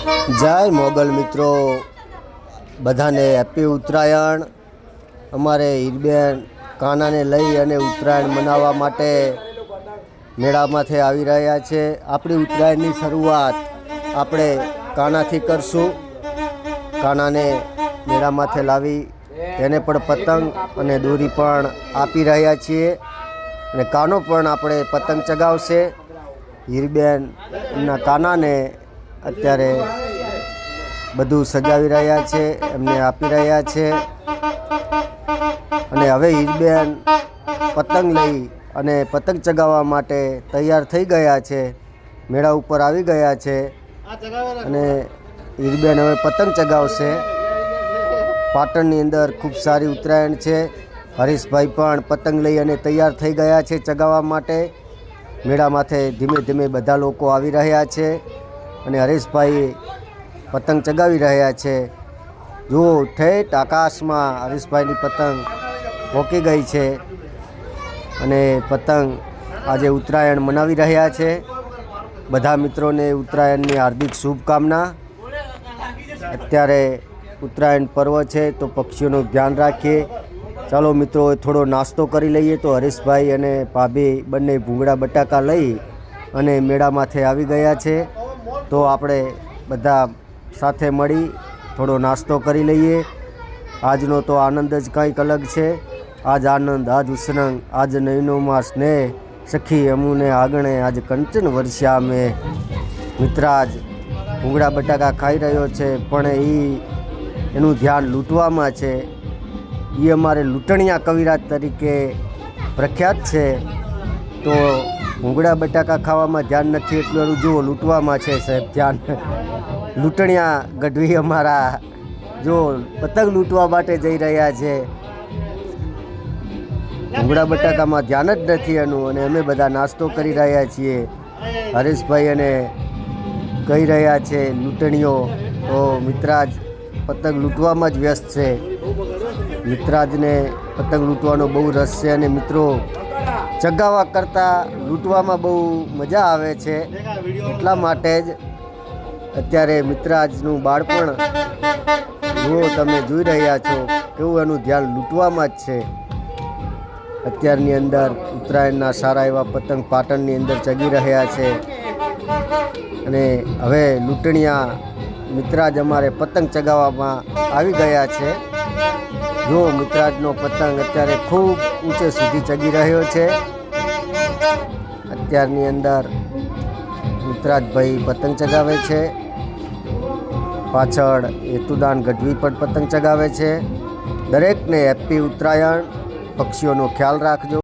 જય મોગલ મિત્રો, બધાને હેપી ઉત્તરાયણ। અમારે હીરબેન કાનાને લઈ અને ઉત્તરાયણ મનાવવા માટે મેળામાંથી આવી રહ્યા છે। આપણી ઉત્તરાયણની શરૂઆત આપણે કાનાથી કરશું। કાનાને મેળામાંથી લાવી તેને પણ પતંગ અને દોરી પણ આપી રહ્યા છીએ અને કાનો પણ આપણે પતંગ ચગાવશે। હીરબેન એમના કાનાને અત્યારે બધું સજાવી રહ્યા છે, એમને આપી રહ્યા છે અને હવે હીરબેન પતંગ લઈ અને પતંગ ચગાવવા માટે તૈયાર થઈ ગયા છે, મેળા ઉપર આવી ગયા છે અને હીરબેન હવે પતંગ ચગાવશે। પાટણની અંદર ખૂબ સારી ઉત્તરાયણ છે। હરીશભાઈ પણ પતંગ લઈ અને તૈયાર થઈ ગયા છે ચગાવવા માટે। મેળામાંથી ધીમે ધીમે બધા લોકો આવી રહ્યા છે અને હરીશભાઈ પતંગ ચગાવી રહ્યા છે। જુઓ, ઠેઠ આકાશમાં હરીશભાઈની પતંગ પહોંચી ગઈ છે અને પતંગ આજે ઉત્તરાયણ મનાવી રહ્યા છે। બધા મિત્રોને ઉત્તરાયણની હાર્દિક શુભકામના। અત્યારે ઉત્તરાયણ પર્વ છે તો પક્ષીઓનું ધ્યાન રાખીએ। ચાલો મિત્રો, થોડો નાસ્તો કરી લઈએ। તો હરીશભાઈ અને ભાભી બંને ભૂંગળા બટાકા લઈ અને મેળામાંથી આવી ગયા છે, તો આપણે બધા સાથે મળી થોડો નાસ્તો કરી લઈએ। આજનો તો આનંદ જ કંઈક અલગ છે। આજ આનંદ, આજ ઉસરંગ, આજ નયનોમાં સ્નેહ, સખી અમુને આગણે આજ કંચન વર્ષ્યા મેં। મિત્રાજ ભૂંગળા બટાકા ખાઈ રહ્યો છે, પણ એનું ધ્યાન લૂંટવામાં છે। એ અમારે લૂંટણિયા કવિરાજ તરીકે પ્રખ્યાત છે, તો ભૂંગળા બટાકા ખાવામાં ધ્યાન નથી, એટલું એનું જુઓ લૂંટવામાં છે સાહેબ ધ્યાન। લૂંટણિયા ગઢવી અમારા જો પતંગ લૂંટવા માટે જઈ રહ્યા છે। ભૂંગળા બટાકામાં ધ્યાન જ નથી એનું અને અમે બધા નાસ્તો કરી રહ્યા છીએ। હરીશભાઈ અને કહી રહ્યા છે લૂંટણીઓ, તો મિત્રાજ પતંગ લૂંટવામાં જ વ્યસ્ત છે। મિત્રાજને પતંગ લૂંટવાનો બહુ રસ છે અને મિત્રો ચગાવવા કરતાં લૂંટવામાં બહુ મજા આવે છે, એટલા માટે જ અત્યારે મિત્રાજનું બાળપણ જુઓ, તમે જોઈ રહ્યા છો કેવું એનું ધ્યાન લૂંટવામાં જ છે। અત્યારની અંદર ઉત્તરાયણના સારા એવા પતંગ પાટણની અંદર ચગી રહ્યા છે અને હવે લૂંટણિયા મિત્રાજ અમારે પતંગ ચગાવવામાં આવી ગયા છે। જો મિત્રાજનો પતંગ અત્યારે ખૂબ ઊંચે સુધી ચગી રહ્યો છે। અત્યારની અંદર મિત્રાજભાઈ પતંગ ચગાવે છે, પાછળ હેતુદાન ગઢવી પણ પતંગ ચગાવે છે। દરેકને હેપી ઉત્તરાયણ। પક્ષીઓનો ખ્યાલ રાખજો।